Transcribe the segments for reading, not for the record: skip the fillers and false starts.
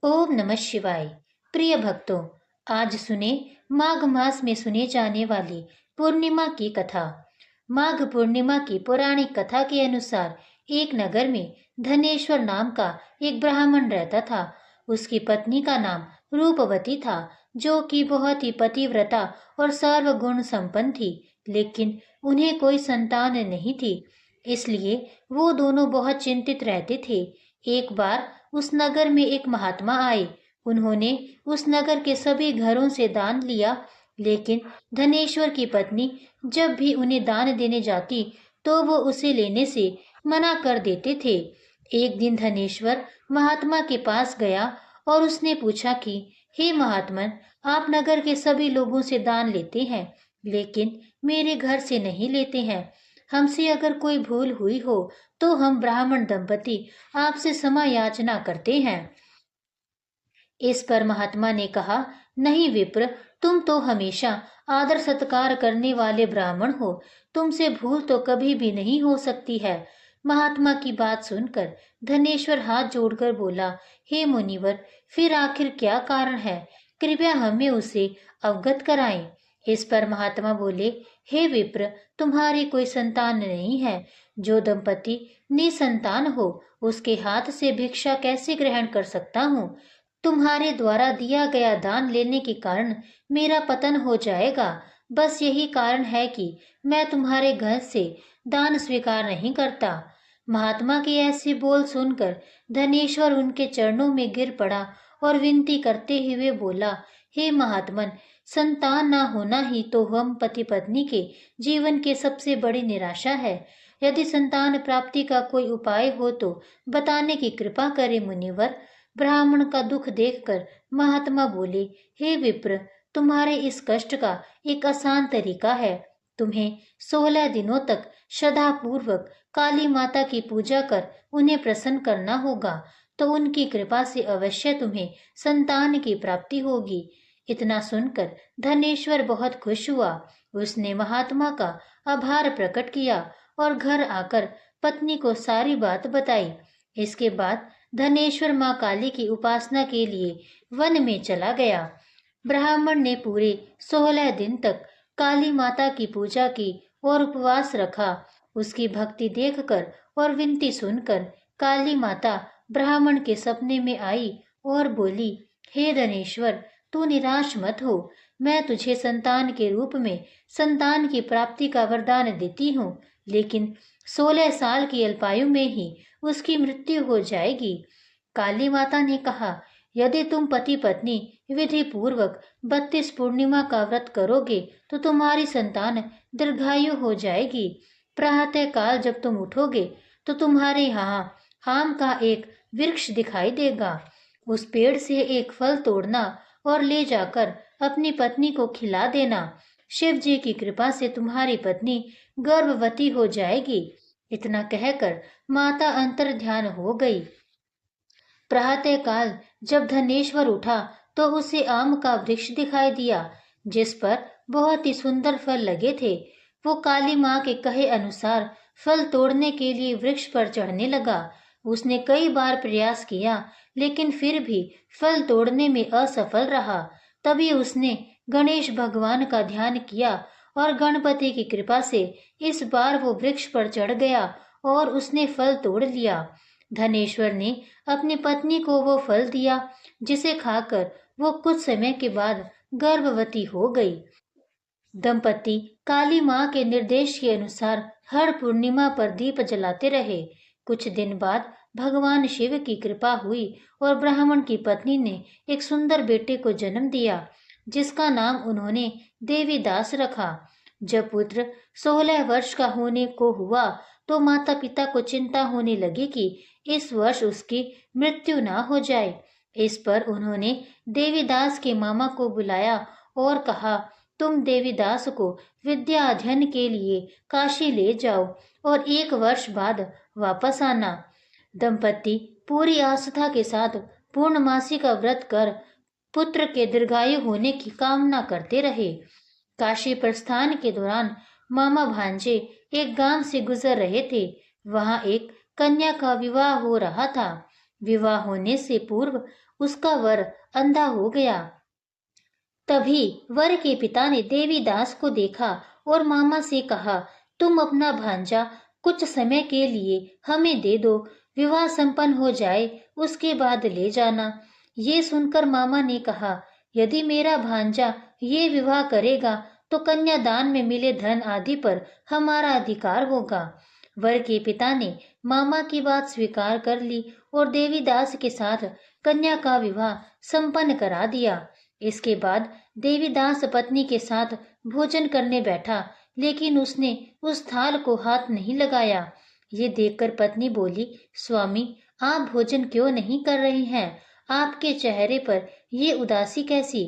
ओम नमः शिवाय। प्रिय भक्तों, आज सुने माघ मास में सुने जाने वाली पूर्णिमा की कथा। माघ पूर्णिमा की पौराणिक कथा के अनुसार एक नगर में धनेश्वर नाम का एक ब्राह्मण रहता था। उसकी पत्नी का नाम रूपवती था, जो कि बहुत ही पतिव्रता और सर्वगुण संपन्न थी। लेकिन उन्हें कोई संतान नहीं थी, इसलिए वो दोनों बहुत चिंतित रहते थे। एक बार उस नगर में एक महात्मा आए। उन्होंने उस नगर के सभी घरों से दान लिया, लेकिन धनेश्वर की पत्नी जब भी उन्हें दान देने जाती तो वो उसे लेने से मना कर देते थे। एक दिन धनेश्वर महात्मा के पास गया और उसने पूछा कि हे महात्मन, आप नगर के सभी लोगों से दान लेते हैं, लेकिन मेरे घर से नहीं लेते हैं। हमसे अगर कोई भूल हुई हो तो हम ब्राह्मण दंपति आपसे क्षमा याचना करते हैं। इस पर महात्मा ने कहा, नहीं विप्र, तुम तो हमेशा आदर सत्कार करने वाले ब्राह्मण हो, तुमसे भूल तो कभी भी नहीं हो सकती है। महात्मा की बात सुनकर धनेश्वर हाथ जोड़कर बोला, हे मुनिवर, फिर आखिर क्या कारण है? कृपया हमें उसे अवगत कराएं। इस पर महात्मा बोले, हे विप्र, तुम्हारी कोई संतान नहीं है। जो दंपति निसंतान हो, उसके हाथ से भिक्षा कैसे ग्रहण कर सकता हूँ? तुम्हारे द्वारा दिया गया दान लेने के कारण मेरा पतन हो जाएगा। बस यही कारण है कि मैं तुम्हारे घर से दान स्वीकार नहीं करता। महात्मा के ऐसे बोल सुनकर धनेश्वर उनके चरणों में गिर पड़ा और विनती करते हुए बोला, हे महात्मन, संतान ना होना ही तो हम पति पत्नी के जीवन की सबसे बड़ी निराशा है। यदि संतान प्राप्ति का कोई उपाय हो तो बताने की कृपा करें मुनिवर। ब्राह्मण का दुख देखकर महात्मा बोले, हे विप्र, तुम्हारे इस कष्ट का एक आसान तरीका है। तुम्हें 16 दिनों तक श्रद्धा पूर्वक काली माता की पूजा कर उन्हें प्रसन्न करना होगा, तो उनकी कृपा से अवश्य तुम्हें संतान की प्राप्ति होगी। इतना सुनकर धनेश्वर बहुत खुश हुआ। उसने महात्मा का आभार प्रकट किया और घर आकर पत्नी को सारी बात बताई। इसके बाद धनेश्वर माँ काली की उपासना के लिए वन में चला गया। ब्राह्मण ने पूरे 16 दिन तक काली माता की पूजा की और उपवास रखा। उसकी भक्ति देखकर और विनती सुनकर काली माता ब्राह्मण के सपने में आई और बोली, हे धनेश्वर, तू निराश मत हो। मैं तुझे संतान के रूप में संतान की प्राप्ति का वरदान देती हूँ, लेकिन 16 साल की अल्पायु में ही उसकी मृत्यु हो जाएगी। काली माता ने कहा, यदि तुम पति पत्नी विधि पूर्वक 32 पूर्णिमा का व्रत करोगे तो तुम्हारी संतान दीर्घायु हो जाएगी। प्रातः काल जब तुम उठोगे तो तुम्हारे यहाँ आम का एक वृक्ष दिखाई देगा। उस पेड़ से एक फल तोड़ना और ले जाकर अपनी पत्नी को खिला देना। शिव जी की कृपा से तुम्हारी पत्नी गर्भवती हो जाएगी। इतना कहकर माता अंतर ध्यान हो गई। प्रातः काल जब धनेश्वर उठा तो उसे आम का वृक्ष दिखाई दिया, जिस पर बहुत ही सुंदर फल लगे थे। वो काली माँ के कहे अनुसार फल तोड़ने के लिए वृक्ष पर चढ़ने लगा। उसने कई बार प्रयास किया, लेकिन फिर भी फल तोड़ने में असफल रहा। तभी उसने गणेश भगवान का ध्यान किया और गणपति की कृपा से इस बार वो वृक्ष पर चढ़ गया और उसने फल तोड़ लिया। धनेश्वर ने अपनी पत्नी को वो फल दिया, जिसे खाकर वो कुछ समय के बाद गर्भवती हो गई। दंपति काली माँ के निर्देश के अनुसार हर पूर्णिमा पर दीप जलाते रहे। कुछ दिन बाद भगवान शिव की कृपा हुई और ब्राह्मण की पत्नी ने एक सुंदर बेटे को जन्म दिया, जिसका नाम उन्होंने देवीदास रखा। जब पुत्र 16 वर्ष का होने को हुआ तो माता पिता को चिंता होने लगी कि इस वर्ष उसकी मृत्यु ना हो जाए। इस पर उन्होंने देवीदास के मामा को बुलाया और कहा, तुम देवीदास को विद्या अध्ययन के लिए काशी ले जाओ और 1 वर्ष बाद वापस आना। दंपति पूरी आस्था के साथ पूर्णमासी का व्रत कर पुत्र के दीर्घायु होने की कामना करते रहे। काशी प्रस्थान के दौरान मामा भांजे एक गांव से गुजर रहे थे। वहां एक कन्या का विवाह हो रहा था। विवाह होने से पूर्व उसका वर अंधा हो गया। तभी वर के पिता ने देवीदास को देखा और मामा से कहा, तुम अपना भांजा कुछ समय के लिए हमें दे दो, विवाह संपन्न हो जाए उसके बाद ले जाना। ये सुनकर मामा ने कहा, यदि मेरा भांजा ये विवाह करेगा तो कन्यादान में मिले धन आदि पर हमारा अधिकार होगा। वर के पिता ने मामा की बात स्वीकार कर ली और देवीदास के साथ कन्या का विवाह संपन्न करा दिया। इसके बाद देवीदास पत्नी के साथ भोजन करने बैठा, लेकिन उसने उस थाल को हाथ नहीं लगाया। ये देखकर पत्नी बोली, स्वामी, आप भोजन क्यों नहीं कर रहे हैं? आपके चेहरे पर ये उदासी कैसी?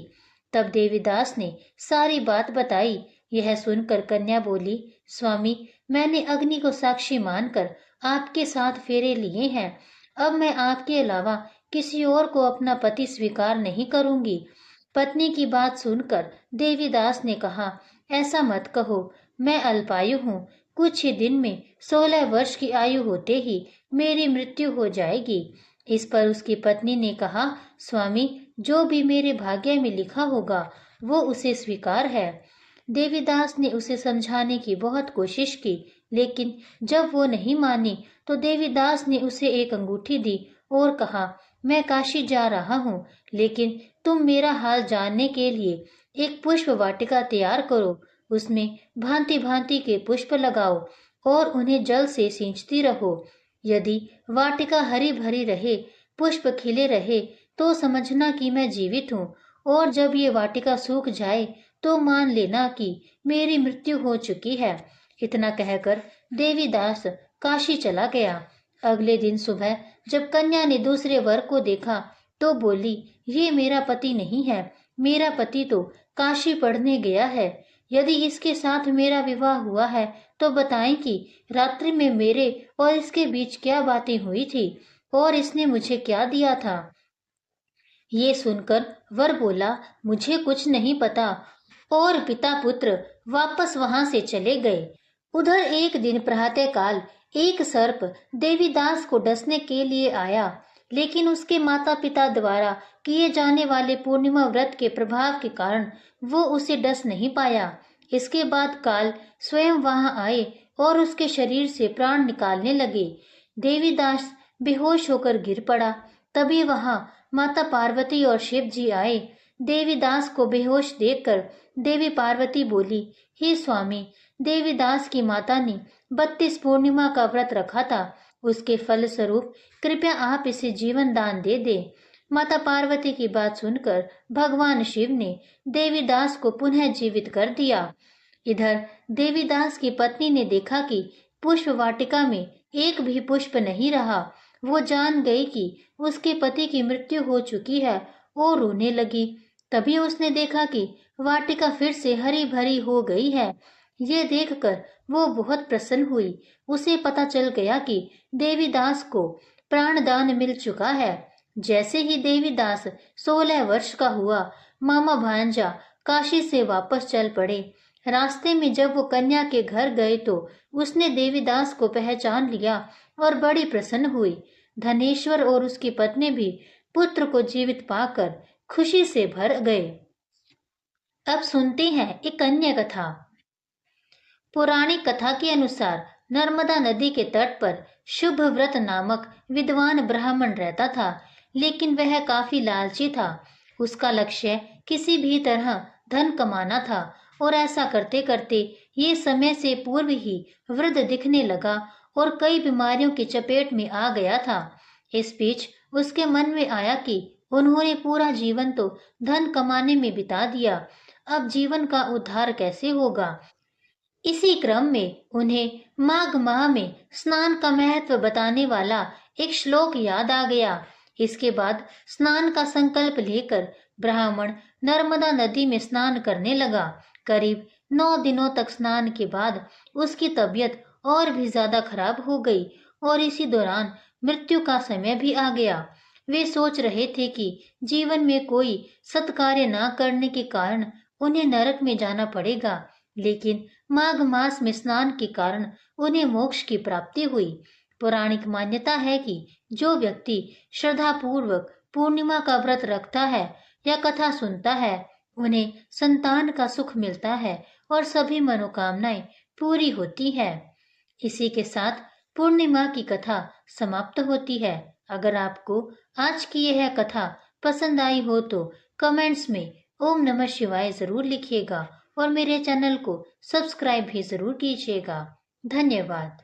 तब देवीदास ने सारी बात बताई। यह सुनकर कन्या बोली, स्वामी, मैंने अग्नि को साक्षी मानकर आपके साथ फेरे लिए हैं। अब मैं आपके अलावा किसी और को अपना पति स्वीकार नहीं करूंगी। पत्नी की बात सुनकर देवीदास ने कहा, ऐसा मत कहो, मैं अल्पायु हूँ। कुछ ही दिन में 16 वर्ष की आयु होते ही मेरी मृत्यु हो जाएगी। इस पर उसकी पत्नी ने कहा, स्वामी, जो भी मेरे भाग्य में लिखा होगा वो उसे स्वीकार है। देवीदास ने उसे समझाने की बहुत कोशिश की, लेकिन जब वो नहीं मानी तो देवीदास ने उसे एक अंगूठी दी और कहा, मैं काशी जा रहा हूँ, लेकिन तुम मेरा हाल जानने के लिए एक पुष्प वाटिका तैयार करो। उसमें भांति भांति के पुष्प लगाओ और उन्हें जल से सींचती रहो। यदि वाटिका हरी भरी रहे, पुष्प खिले रहे, तो समझना कि मैं जीवित हूँ, और जब ये वाटिका सूख जाए तो मान लेना कि मेरी मृत्यु हो चुकी है। इतना कहकर देवीदास काशी चला गया। अगले दिन सुबह जब कन्या ने दूसरे वर को देखा तो बोली, ये मेरा पति नहीं है, मेरा पति तो काशी पढ़ने गया है। यदि इसके साथ मेरा विवाह हुआ है तो बताएं कि रात्रि में मेरे और इसके बीच क्या बातें हुई थी और इसने मुझे क्या दिया था। ये सुनकर वर बोला, मुझे कुछ नहीं पता, और पिता पुत्र वापस वहां से चले गए। उधर एक दिन प्रातःकाल एक सर्प देवीदास को डसने के लिए आया, लेकिन उसके माता पिता द्वारा किए जाने वाले पूर्णिमा व्रत के प्रभाव के कारण वो उसे डस नहीं पाया। इसके बाद काल स्वयं वहां आए और उसके शरीर से प्राण निकालने लगे। देवीदास बेहोश होकर गिर पड़ा। तभी वहां माता पार्वती और शिव जी आए। देवीदास को बेहोश देखकर देवी पार्वती बोली, हे स्वामी, देवीदास की माता ने 32 पूर्णिमा का व्रत रखा था, उसके फल स्वरूप कृपया आप इसे जीवन दान दे दे। माता पार्वती की बात सुनकर भगवान शिव ने देवीदास को पुनः जीवित कर दिया। इधर देवीदास की पत्नी ने देखा कि पुष्प वाटिका में एक भी पुष्प नहीं रहा। वो जान गई कि उसके पति की मृत्यु हो चुकी है और रोने लगी। तभी उसने देखा कि वाटिका फिर से हरी भरी हो गई है। ये देखकर वो बहुत प्रसन्न हुई। उसे पता चल गया कि देवीदास को प्राणदान मिल चुका है। जैसे ही देवीदास 16 वर्ष का हुआ, मामा भांजा काशी से वापस चल पड़े। रास्ते में जब वो कन्या के घर गए तो उसने देवीदास को पहचान लिया और बड़ी प्रसन्न हुई। धनेश्वर और उसकी पत्नी भी पुत्र को जीवित पाकर खुशी से भर गए। अब सुनते हैं एक अन्य कथा। पौराणिक कथा के अनुसार नर्मदा नदी के तट पर शुभ व्रत नामक विद्वान ब्राह्मण रहता था, लेकिन वह काफी लालची था। उसका लक्ष्य किसी भी तरह धन कमाना था और ऐसा करते करते ये समय से पूर्व ही वृद्ध दिखने लगा और कई बीमारियों की चपेट में आ गया था। इस बीच उसके मन में आया कि उन्होंने पूरा जीवन तो धन कमाने में बिता दिया, अब जीवन का उद्धार कैसे होगा। इसी क्रम में उन्हें माघ माह में स्नान का महत्व बताने वाला एक श्लोक याद आ गया। इसके बाद स्नान का संकल्प लेकर ब्राह्मण नर्मदा नदी में स्नान करने लगा। करीब 9 दिनों तक स्नान के बाद उसकी तबीयत और भी ज्यादा खराब हो गई और इसी दौरान मृत्यु का समय भी आ गया। वे सोच रहे थे कि जीवन में कोई सत्कार्य न करने के कारण उन्हें नरक में जाना पड़ेगा, लेकिन माघ मास में स्नान के कारण उन्हें मोक्ष की प्राप्ति हुई। पौराणिक मान्यता है कि जो व्यक्ति श्रद्धापूर्वक पूर्णिमा का व्रत रखता है या कथा सुनता है, उन्हें संतान का सुख मिलता है और सभी मनोकामनाएं पूरी होती है। इसी के साथ पूर्णिमा की कथा समाप्त होती है। अगर आपको आज की यह कथा पसंद आई हो तो कमेंट्स में ओम नमः शिवाय जरूर लिखिएगा और मेरे चैनल को सब्सक्राइब भी जरूर कीजिएगा। धन्यवाद।